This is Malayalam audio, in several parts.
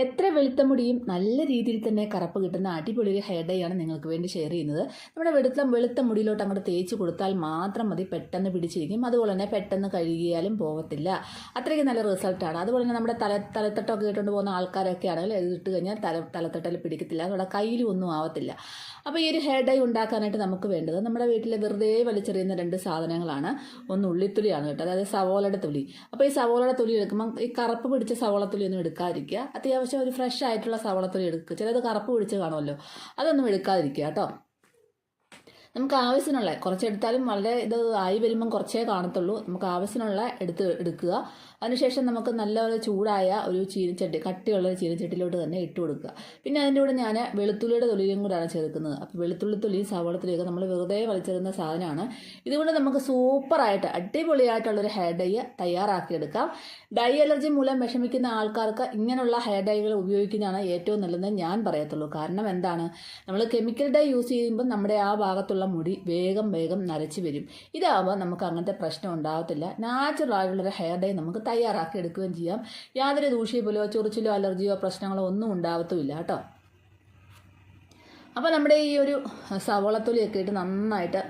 എത്ര വെളുത്ത മുടിയും നല്ല രീതിയിൽ തന്നെ കറുപ്പ് കിട്ടുന്ന അടിപൊളി ഒരു ഹെയർ ഡൈ ആണ് നിങ്ങൾക്ക് വേണ്ടി ഷെയർ ചെയ്യുന്നത്. നമ്മുടെ വെളുത്ത മുടിയിലോട്ട് അങ്ങോട്ട് തേച്ച് കൊടുത്താൽ മാത്രം മതി, പെട്ടെന്ന് പിടിച്ചിരിക്കും. അതുപോലെ തന്നെ പെട്ടെന്ന് കഴുകിയാലും പോകത്തില്ല. അത്രയ്ക്ക് നല്ല റിസൾട്ടാണ്. അതുപോലെ തന്നെ നമ്മുടെ തലത്തട്ടൊക്കെ ഇട്ടുകൊണ്ട് പോകുന്ന ആൾക്കാരൊക്കെ ആണെങ്കിൽ ഇത് ഇട്ട് കഴിഞ്ഞാൽ തലത്തട്ടൽ പിടിക്കത്തില്ല, നമ്മുടെ കയ്യിലും ഒന്നും ആവത്തില്ല. അപ്പോൾ ഈ ഒരു ഹെയർ ഡൈ ഉണ്ടാക്കാനായിട്ട് നമുക്ക് വേണ്ടത് നമ്മുടെ വീട്ടിൽ വെറുതെ വലിച്ചെറിയുന്ന 2 സാധനങ്ങളാണ്. ഒന്ന് ഉള്ളിത്തൊലിയാണ് കേട്ടോ, അതായത് സവോളയുടെ തൊലി. അപ്പോൾ ഈ സവോളയുടെ തൊലി എടുക്കുമ്പോൾ ഈ കറുപ്പ് പിടിച്ച സവോളത്തൊലി ഒന്നും എടുക്കാതിരിക്കുക. അത്യാവശ്യം ഒരു ഫ്രഷ് ആയിട്ടുള്ള സവോളത്തൊലി എടുക്കുക. ചിലത് കറുപ്പ് പിടിച്ച് കാണുമല്ലോ, അതൊന്നും എടുക്കാതിരിക്കുക കേട്ടോ. നമുക്ക് ആവശ്യത്തിനുള്ള കുറച്ചെടുത്താലും വളരെ ഇത് ആയി വരുമ്പം കുറച്ചേ കാണത്തുള്ളൂ. നമുക്ക് ആവശ്യത്തിനുള്ള എടുക്കുക. അതിനുശേഷം നമുക്ക് നല്ലൊരു ചൂടായ ഒരു ചീനച്ചട്ടി, കട്ടിയുള്ള ഒരു ചീനച്ചട്ടിയിലോട്ട് തന്നെ ഇട്ട് കൊടുക്കുക. പിന്നെ അതിൻ്റെ കൂടെ ഞാൻ വെളുത്തുള്ളിയുടെ തൊലിയും കൂടെയാണ് ചേർക്കുന്നത്. അപ്പോൾ വെളുത്തുള്ളി തൊലിയും സവോളത്തൊലിയൊക്കെ നമ്മൾ വെറുതെ വലിച്ചെടുക്കുന്ന സാധനമാണ്. ഇതുകൊണ്ട് നമുക്ക് സൂപ്പറായിട്ട് അടിപൊളിയായിട്ടുള്ളൊരു ഹെയർ ഡൈ തയ്യാറാക്കിയെടുക്കാം. ഡൈ അലർജി മൂലം വിഷമിക്കുന്ന ആൾക്കാർക്ക് ഇങ്ങനെയുള്ള ഹെയർ ഡൈകൾ ഉപയോഗിക്കുന്നതാണ് ഏറ്റവും നല്ലതെന്ന് ഞാൻ പറയത്തുള്ളൂ. കാരണം എന്താണ്, നമ്മൾ കെമിക്കൽ ഡൈ യൂസ് ചെയ്യുമ്പോൾ നമ്മുടെ ആ ഭാഗത്തുള്ള മുടി വേഗം നരച്ചു വരും. ഇതാവുമ്പോൾ നമുക്ക് അങ്ങനത്തെ പ്രശ്നം ഉണ്ടാകത്തില്ല. നാച്ചുറൽ ആയിട്ടുള്ളൊരു ഹെയർ ഡൈ നമുക്ക് തയ്യാറാക്കി എടുക്കുകയും ചെയ്യാം. യാതൊരു ദൂഷ്യപോലോ ചൊറിച്ചിലോ അലർജിയോ പ്രശ്നങ്ങളോ ഒന്നും ഉണ്ടാകത്തുമില്ല കേട്ടോ. അപ്പോൾ നമ്മുടെ ഈ ഒരു സവോളത്തൊലിയൊക്കെ ഇട്ട് നന്നായിട്ട്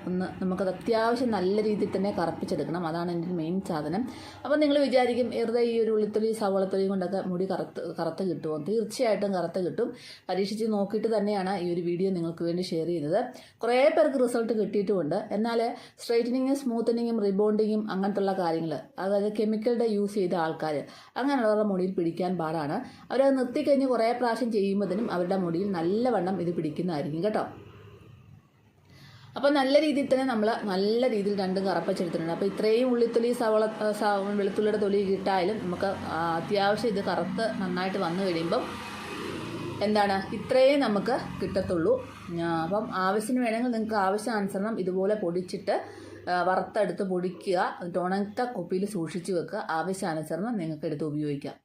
നമുക്കത് അത്യാവശ്യം നല്ല രീതിയിൽ തന്നെ കറുപ്പിച്ചെടുക്കണം. അതാണ് എൻ്റെ മെയിൻ സാധനം. അപ്പോൾ നിങ്ങൾ വിചാരിക്കും വെറുതെ ഈ ഒരു ഉള്ളിത്തൊലി സവോളത്തൊലി കൊണ്ടൊക്കെ മുടി കറുത്ത് കിട്ടുമോ? തീർച്ചയായിട്ടും കറുത്ത് കിട്ടും. പരീക്ഷിച്ച് നോക്കിയിട്ട് തന്നെയാണ് ഈ ഒരു വീഡിയോ നിങ്ങൾക്ക് വേണ്ടി ഷെയർ ചെയ്യുന്നത്. കുറേ പേർക്ക് റിസൾട്ട് കിട്ടിയിട്ടുമുണ്ട്. എന്നാൽ സ്ട്രൈറ്റനിങ്ങും സ്മൂത്തനിങ്ങും റിബോണ്ടിങ്ങും അങ്ങനത്തുള്ള കാര്യങ്ങൾ, അതായത് കെമിക്കലുടെ യൂസ് ചെയ്ത ആൾക്കാർ, അങ്ങനെയുള്ളവരുടെ മുടിയിൽ പിടിക്കാൻ പാടാണ്. അവരത് നിർത്തിക്കഴിഞ്ഞ് കുറേ പ്രാവശ്യം ചെയ്യുമ്പോഴത്തേനും അവരുടെ മുടിയിൽ നല്ലവണ്ണം ഇത് പിടിക്കുന്നതായിരിക്കും കേട്ടോ. അപ്പോൾ നല്ല രീതിയിൽ തന്നെ നമ്മൾ നല്ല രീതിയിൽ രണ്ടും കറുപ്പിച്ചെടുത്തിട്ടുണ്ട്. അപ്പോൾ ഇത്രയും ഉള്ളിത്തൊലി വെളുത്തുള്ളിയുടെ തൊലി കിട്ടായാലും നമുക്ക് അത്യാവശ്യം ഇത് കറുത്ത് നന്നായിട്ട് വന്നു കഴിയുമ്പം എന്താണ് ഇത്രയും നമുക്ക് കിട്ടത്തുള്ളൂ. അപ്പം ആവശ്യത്തിന് വേണമെങ്കിൽ നിങ്ങൾക്ക് ആവശ്യാനുസരണം ഇതുപോലെ പൊടിച്ചിട്ട് വറുത്തെടുത്ത് പൊടിക്കുക. എന്നിട്ട് ഉണക്ക കുപ്പിയിൽ സൂക്ഷിച്ച് വെക്കുക. ആവശ്യാനുസരണം നിങ്ങൾക്ക് എടുത്ത് ഉപയോഗിക്കാം.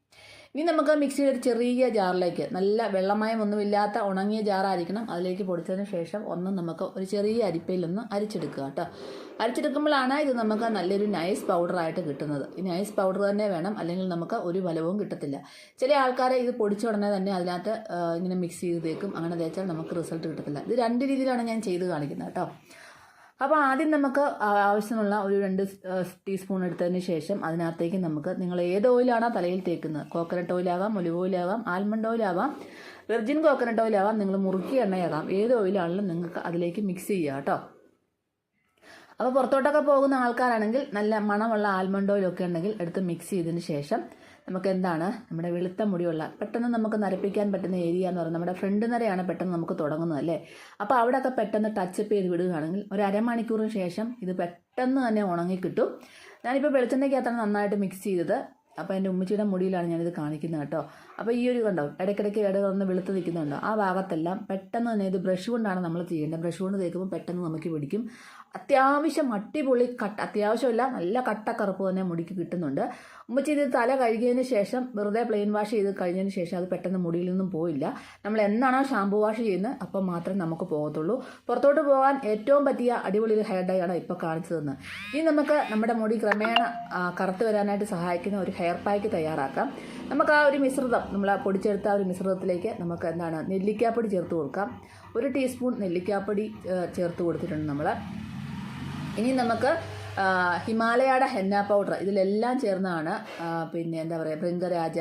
ഇനി നമുക്ക് മിക്സിയുടെ ഒരു ചെറിയ ജാറിലേക്ക്, നല്ല വെള്ളമയമൊന്നുമില്ലാത്ത ഉണങ്ങിയ ജാറായിരിക്കണം, അതിലേക്ക് പൊടിച്ചതിന് ശേഷം നമുക്ക് ഒരു ചെറിയ അരിപ്പയിലൊന്ന് അരിച്ചെടുക്കുക കേട്ടോ. അരിച്ചെടുക്കുമ്പോഴാണ് ഇത് നമുക്ക് നല്ലൊരു നൈസ് പൗഡറായിട്ട് കിട്ടുന്നത്. ഈ നൈസ് പൗഡർ തന്നെ വേണം, അല്ലെങ്കിൽ നമുക്ക് ഒരു ഫലവും കിട്ടത്തില്ല. ചില ആൾക്കാരെ ഇത് പൊടിച്ച ഉടനെ തന്നെ അതിനകത്ത് ഇങ്ങനെ മിക്സ് ചെയ്ത് തേക്കും. അങ്ങനെ തേച്ചാൽ നമുക്ക് റിസൾട്ട് കിട്ടത്തില്ല. ഇത് 2 രീതിയിലാണ് ഞാൻ ചെയ്ത് കാണിക്കുന്നത് കേട്ടോ. അപ്പോൾ ആദ്യം നമുക്ക് ആവശ്യമുള്ള ഒരു 2 ടീസ്പൂൺ എടുത്തതിന് ശേഷം അതിനകത്തേക്ക് നിങ്ങൾ ഏത് ഓയിലാണോ തലയിൽ തേക്കുന്നത്, കോക്കനട്ട് ഓയിലാകാം, ഒലിവ് ഓയിലാകാം, ആൽമണ്ട് ഓയിലാവാം, വെർജിൻ കോക്കനട്ട് ഓയിലാവാം, നിങ്ങൾ മുറുക്കിയ എണ്ണയാകാം, ഏത് ഓയിലാണെങ്കിലും നിങ്ങൾക്ക് അതിലേക്ക് മിക്സ് ചെയ്യുക കേട്ടോ. അപ്പോൾ പുറത്തോട്ടൊക്കെ പോകുന്ന ആൾക്കാരാണെങ്കിൽ നല്ല മണമുള്ള ആൽമണ്ട് ഓയിലൊക്കെ ഉണ്ടെങ്കിൽ എടുത്ത് മിക്സ് ചെയ്തതിന് ശേഷം നമുക്ക് നമ്മുടെ വെളുത്ത മുടിയുള്ള പെട്ടെന്ന് നമുക്ക് നരപ്പിക്കാൻ പറ്റുന്ന ഏരിയ എന്ന് പറയുന്നത് നമ്മുടെ ഫ്രണ്ട് നരയാണ് പെട്ടെന്ന് നമുക്ക് തുടങ്ങുന്നത് അല്ലേ. അപ്പോൾ അവിടെയൊക്കെ പെട്ടെന്ന് ടച്ചപ്പ് ചെയ്ത് വിടുകയാണെങ്കിൽ ഒരു അരമണിക്കൂറിന് ശേഷം ഇത് പെട്ടെന്ന് തന്നെ ഉണങ്ങി കിട്ടും. ഞാനിപ്പോൾ വെളിച്ചെണ്ണയ്ക്കകത്താണ് നന്നായിട്ട് മിക്സ് ചെയ്തത്. അപ്പോൾ എൻ്റെ ഉമ്മച്ചിയുടെ മുടിയിലാണ് ഞാനിത് കാണിക്കുന്നത് കേട്ടോ. അപ്പോൾ ഈ ഒരു കണ്ടോ, ഇടയ്ക്കിടയ്ക്ക് ഒന്ന് വെളുത്ത് നിൽക്കുന്നുണ്ടോ, ആ ഭാഗത്തെല്ലാം പെട്ടെന്ന് തന്നെ ഇത് ബ്രഷ് കൊണ്ടാണ് നമ്മൾ ചെയ്യേണ്ടത്. ബ്രഷ് കൊണ്ട് തേക്കുമ്പോൾ പെട്ടെന്ന് നമുക്ക് പിടിക്കും. അത്യാവശ്യം അടിപൊളി അത്യാവശ്യമല്ല നല്ല കറുപ്പ് തന്നെ മുടിക്ക് കിട്ടുന്നുണ്ട്. ഉമ്മച്ചി ഇത് തല കഴുകിയതിന് ശേഷം വെറുതെ പ്ലെയിൻ വാഷ് ചെയ്ത് കഴിഞ്ഞതിന് ശേഷം അത് പെട്ടെന്ന് മുടിയിൽ നിന്നും പോയില്ല. നമ്മൾ എന്നാണോ ഷാമ്പു വാഷ് ചെയ്യുന്നത് അപ്പം മാത്രമേ നമുക്ക് പോകത്തുള്ളൂ. പുറത്തോട്ട് പോകാൻ ഏറ്റവും പറ്റിയ അടിപൊളി ഒരു ഹെയർ ഡൈ ആണ് ഇപ്പോൾ കാണിച്ചതെന്ന്. ഇനി നമുക്ക് നമ്മുടെ മുടി ക്രമേണ കറുത്ത് വരാനായിട്ട് സഹായിക്കുന്ന ഒരു ഹെയർ പാക്ക് തയ്യാറാക്കാം. നമുക്ക് ആ ഒരു മിശ്രിതം, നമ്മൾ പൊടിച്ചെടുത്ത ആ ഒരു മിശ്രിതത്തിലേക്ക് നമുക്ക് നെല്ലിക്കാപ്പൊടി ചേർത്ത് കൊടുക്കാം. 1 ടീസ്പൂൺ നെല്ലിക്കാപ്പൊടി ചേർത്ത് കൊടുത്തിട്ടുണ്ട് നമ്മൾ. ഇനി നമുക്ക് ഹിമാലയയുടെ ഹെന്ന പൗഡർ ഇതിലെല്ലാം ചേർന്നാണ്. പിന്നെ ഭൃംഗരാജ,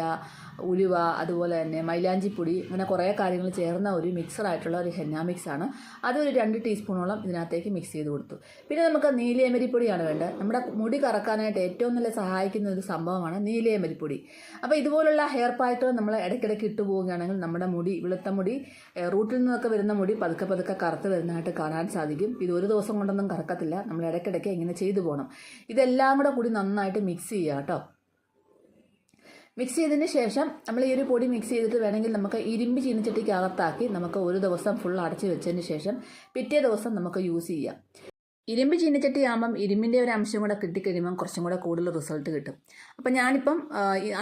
ഉലുവ, അതുപോലെ തന്നെ മൈലാഞ്ചിപ്പൊടി, അങ്ങനെ കുറേ കാര്യങ്ങൾ ചേർന്ന ഒരു മിക്സറായിട്ടുള്ള ഒരു ഹെന്ന മിക്സാണ്. അതൊരു 2 ടീസ്പൂണോളം ഇതിനകത്തേക്ക് മിക്സ് ചെയ്ത് കൊടുത്തു. പിന്നെ നമുക്ക് നീലയമരിപ്പൊടിയാണ് വേണ്ടത്. നമ്മുടെ മുടി കറക്കാനായിട്ട് ഏറ്റവും നല്ല സഹായിക്കുന്ന ഒരു സംഭവമാണ് നീലയമരിപ്പൊടി. അപ്പോൾ ഇതുപോലുള്ള ഹെയർ പാക്കുകൾ നമ്മൾ ഇടയ്ക്കിടയ്ക്ക് ഇട്ട് പോവുകയാണെങ്കിൽ നമ്മുടെ വെളുത്ത മുടി, റൂട്ടിൽ നിന്നൊക്കെ വരുന്ന മുടി പതുക്കെ കറുത്ത് വരുന്നതായിട്ട് കാണാൻ സാധിക്കും. ഇത് ഒരു ദിവസം കൊണ്ടൊന്നും കറക്കത്തില്ല. നമ്മൾ ഇടയ്ക്കിടയ്ക്ക് ഇങ്ങനെ ചെയ്തു പോകണം. ഇതെല്ലാം കൂടി നന്നായിട്ട് മിക്സ് ചെയ്യുക കേട്ടോ. മിക്സ് ചെയ്തതിന് ശേഷം നമ്മൾ ഈ ഒരു പൊടി മിക്സ് ചെയ്തിട്ട് വേണമെങ്കിൽ നമുക്ക് ഇരുമ്പ് ചീനച്ചട്ടിക്കകത്താക്കി നമുക്ക് ഒരു ദിവസം ഫുൾ അടച്ച് വെച്ചതിന് ശേഷം പിറ്റേ ദിവസം നമുക്ക് യൂസ് ചെയ്യാം. ഇരുമ്പ് ചീനച്ചട്ടി ആകുമ്പം ഇരുമ്പിൻ്റെ ഒരു അംശം കൂടെ കിട്ടിക്കഴിയുമ്പം കുറച്ചും കൂടെ കൂടുതൽ റിസൾട്ട് കിട്ടും. അപ്പം ഞാനിപ്പം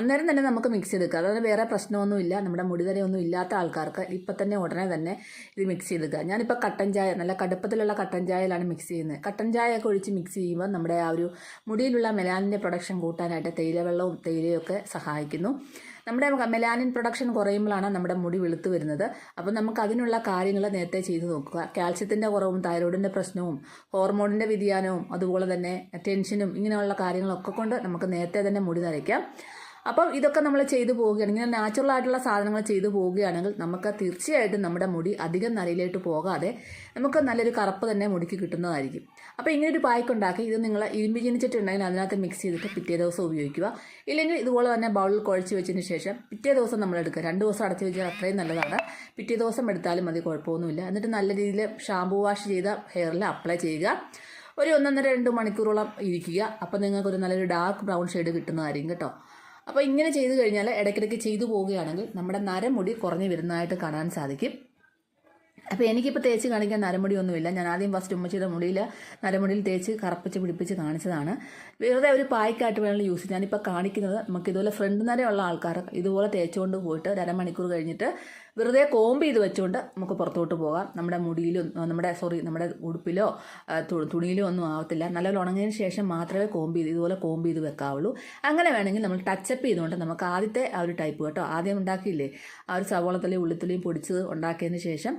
അന്നേരം തന്നെ നമുക്ക് മിക്സ് ചെയ്തെടുക്കുക. അതായത് വേറെ പ്രശ്നമൊന്നുമില്ല. നമ്മുടെ മുടിതരയൊന്നും ഇല്ലാത്ത ആൾക്കാർക്ക് ഇപ്പം തന്നെ ഉടനെ തന്നെ ഇത് മിക്സ് ചെയ്തെടുക്കുക. ഞാനിപ്പോൾ കട്ടൻ ചായ, നല്ല കടുപ്പത്തിലുള്ള കട്ടൻ ചായയിലാണ് മിക്സ് ചെയ്യുന്നത്. കട്ടൻ ചായയൊക്കെ ഒഴിച്ച് മിക്സ് ചെയ്യുമ്പോൾ നമ്മുടെ ആ ഒരു മുടിയിലുള്ള മെലാനിൻ്റെ പ്രൊഡക്ഷൻ കൂട്ടാനായിട്ട് തേയിലവെള്ളവും തേയിലയൊക്കെ സഹായിക്കുന്നു. നമ്മുടെ മെലാനിൻ പ്രൊഡക്ഷൻ കുറയുമ്പോഴാണ് നമ്മുടെ മുടി വെളുത്ത് വരുന്നത്. അപ്പോൾ നമുക്ക് അതിനുള്ള കാര്യങ്ങൾ നേരത്തെ ചെയ്ത് നോക്കുക. കാൽസ്യത്തിൻ്റെ കുറവും തൈറോയിഡിൻ്റെ പ്രശ്നവും ഹോർമോണിൻ്റെ വ്യതിയാനവും അതുപോലെ തന്നെ ടെൻഷനും ഇങ്ങനെയുള്ള കാര്യങ്ങളൊക്കെ കൊണ്ട് നമുക്ക് നേരത്തെ തന്നെ മുടി നരയ്ക്കാം. അപ്പം ഇതൊക്കെ നമ്മൾ ചെയ്തു പോവുകയാണെങ്കിൽ, ഇങ്ങനെ നാച്ചുറൽ ആയിട്ടുള്ള സാധനങ്ങൾ ചെയ്തു പോവുകയാണെങ്കിൽ നമുക്ക് തീർച്ചയായിട്ടും നമ്മുടെ മുടി അധികം നരയിലോട്ട് പോകാതെ നമുക്ക് നല്ലൊരു കറുപ്പ് തന്നെ മുടിക്ക് കിട്ടുന്നതായിരിക്കും. അപ്പോൾ ഇങ്ങനൊരു പായ്ക്കുണ്ടാക്കി ഇത് നിങ്ങൾ ഇരുമ്പ് ജനിച്ചിട്ടുണ്ടെങ്കിൽ അതിനകത്ത് മിക്സ് ചെയ്തിട്ട് പിറ്റേ ദിവസം ഉപയോഗിക്കുക. ഇല്ലെങ്കിൽ ഇതുപോലെ തന്നെ ബൗളിൽ കുഴച്ച് വെച്ചതിന് ശേഷം പിറ്റേ ദിവസം നമ്മൾ എടുക്കുക. 2 ദിവസം അടച്ചു വെച്ചാൽ അത്രയും നല്ലതാണ്. പിറ്റേ ദിവസം എടുത്താലും മതി, കുഴപ്പമൊന്നുമില്ല. എന്നിട്ട് നല്ല രീതിയിൽ ഷാമ്പൂ വാഷ് ചെയ്ത ഹെയറിൽ അപ്ലൈ ചെയ്യുക. ഒരു 1-1.5-2 മണിക്കൂറോളം ഇരിക്കുക. അപ്പോൾ നിങ്ങൾക്കൊരു നല്ലൊരു ഡാർക്ക് ബ്രൗൺ ഷെയ്ഡ് കിട്ടുന്നതായിരിക്കും കേട്ടോ. അപ്പോൾ ഇങ്ങനെ ചെയ്തു കഴിഞ്ഞാൽ ഇടയ്ക്കിടയ്ക്ക് ചെയ്തു പോവുകയാണെങ്കിൽ നമ്മുടെ നരമുടി കുറഞ്ഞു വരുന്നതായിട്ട് കാണാൻ സാധിക്കും. അപ്പോൾ എനിക്കിപ്പോൾ തേച്ച് കാണിക്കാൻ നരമുടിയൊന്നുമില്ല. ഞാൻ ആദ്യം ഫസ്റ്റ് ഉമ്മച്ചിയുടെ നരമുടിയിൽ തേച്ച് കറപ്പിച്ച് പിടിപ്പിച്ച് കാണിച്ചതാണ്. വെറുതെ ഒരു പായ്ക്കായിട്ട് വേണമെങ്കിൽ യൂസ് ചെയ്യാം. ഞാനിപ്പോൾ കാണിക്കുന്നത് നമുക്ക് ഇതുപോലെ ഫ്രണ്ട് നരയുള്ള ആൾക്കാർ ഇതുപോലെ തേച്ചുകൊണ്ട് പോയിട്ട് 1.5 മണിക്കൂർ കഴിഞ്ഞിട്ട് വെറുതെ കോമ്പ് ചെയ്ത് വെച്ചുകൊണ്ട് നമുക്ക് പുറത്തോട്ട് പോകാം. നമ്മുടെ മുടിയിലും നമ്മുടെ ഉടുപ്പിലോ തുണിയിലോ ഒന്നും ആവത്തില്ല. നല്ലപോലെ ഉണങ്ങിയതിന് ശേഷം മാത്രമേ ഇതുപോലെ കോമ്പ് ചെയ്ത് വെക്കാവുള്ളൂ. അങ്ങനെ വേണമെങ്കിൽ നമ്മൾ ടച്ചപ്പ് ചെയ്തുകൊണ്ട് നമുക്ക് ആദ്യത്തെ ആ ഒരു ടൈപ്പ് കേട്ടോ, ആദ്യം ഉണ്ടാക്കിയില്ലേ ആ ഒരു സവോളത്തലയും ഉള്ളിത്തലയും പൊടിച്ചത് ഉണ്ടാക്കിയതിന് ശേഷം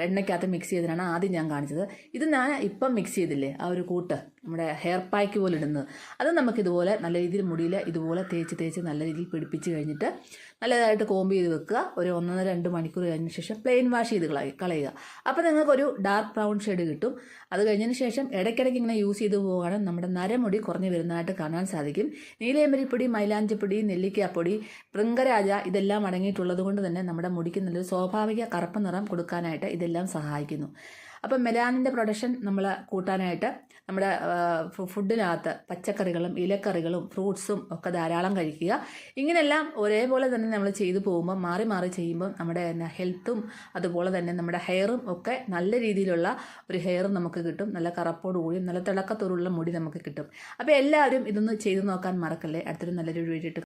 എണ്ണയ്ക്കകത്ത് മിക്സ് ചെയ്തതാണ് ആദ്യം ഞാൻ കാണിച്ചത്. ഇത് ഞാൻ ഇപ്പം മിക്സ് ചെയ്തില്ലേ ആ ഒരു കൂട്ട്, നമ്മുടെ ഹെയർ പായ്ക്ക് പോലെ ഇടുന്നത്, അത് നമുക്കിതുപോലെ നല്ല രീതിയിൽ മുടിയിൽ ഇതുപോലെ തേച്ച് നല്ല രീതിയിൽ പിടിപ്പിച്ച് കഴിഞ്ഞിട്ട് നല്ലതായിട്ട് കോമ്പ് ചെയ്ത് വെക്കുക. ഒരു 1-2 മണിക്കൂർ കഴിഞ്ഞ ശേഷം പ്ലെയിൻ വാഷ് ചെയ്ത് കളയുക. അപ്പോൾ നിങ്ങൾക്കൊരു ഡാർക്ക് ബ്രൗൺ ഷെയ്ഡ് കിട്ടും. അത് കഴിഞ്ഞതിന് ശേഷം ഇടയ്ക്കിടയ്ക്ക് ഇങ്ങനെ യൂസ് ചെയ്ത് പോവുകയാണെങ്കിൽ നമ്മുടെ നരമുടി കുറഞ്ഞു വരുന്നതായിട്ട് കാണാൻ സാധിക്കും. നീലയമരിപ്പൊടി, മൈലാഞ്ചിപ്പൊടി, നെല്ലിക്കാപ്പൊടി, ഭൃംഗരാജ ഇതെല്ലാം അടങ്ങിയിട്ടുള്ളത് കൊണ്ട് തന്നെ നമ്മുടെ മുടിക്ക് നല്ലൊരു സ്വാഭാവിക കറുപ്പ് നിറം കൊടുക്കാനായിട്ട് ഇതെല്ലാം സഹായിക്കുന്നു. അപ്പം മെലാനിൻ്റെ പ്രൊഡക്ഷൻ നമ്മൾ കൂട്ടാനായിട്ട് നമ്മുടെ ഫുഡിനകത്ത് പച്ചക്കറികളും ഇലക്കറികളും ഫ്രൂട്ട്സും ഒക്കെ ധാരാളം കഴിക്കുക. ഇങ്ങനെയെല്ലാം ഒരേപോലെ തന്നെ നമ്മൾ ചെയ്തു പോകുമ്പോൾ മാറി മാറി ചെയ്യുമ്പോൾ നമ്മുടെ ഹെൽത്തും അതുപോലെ തന്നെ നമ്മുടെ ഹെയറും ഒക്കെ നല്ല രീതിയിലുള്ള ഒരു ഹെയറും നമുക്ക് കിട്ടും. നല്ല കറുപ്പോടുകൂടിയും നല്ല തിളക്കത്തോടുള്ള മുടി നമുക്ക് കിട്ടും. അപ്പോൾ എല്ലാവരും ഇതൊന്ന് ചെയ്തു നോക്കാൻ മറക്കല്ലേ. അടുത്തൊരു നല്ലൊരു വീഡിയോ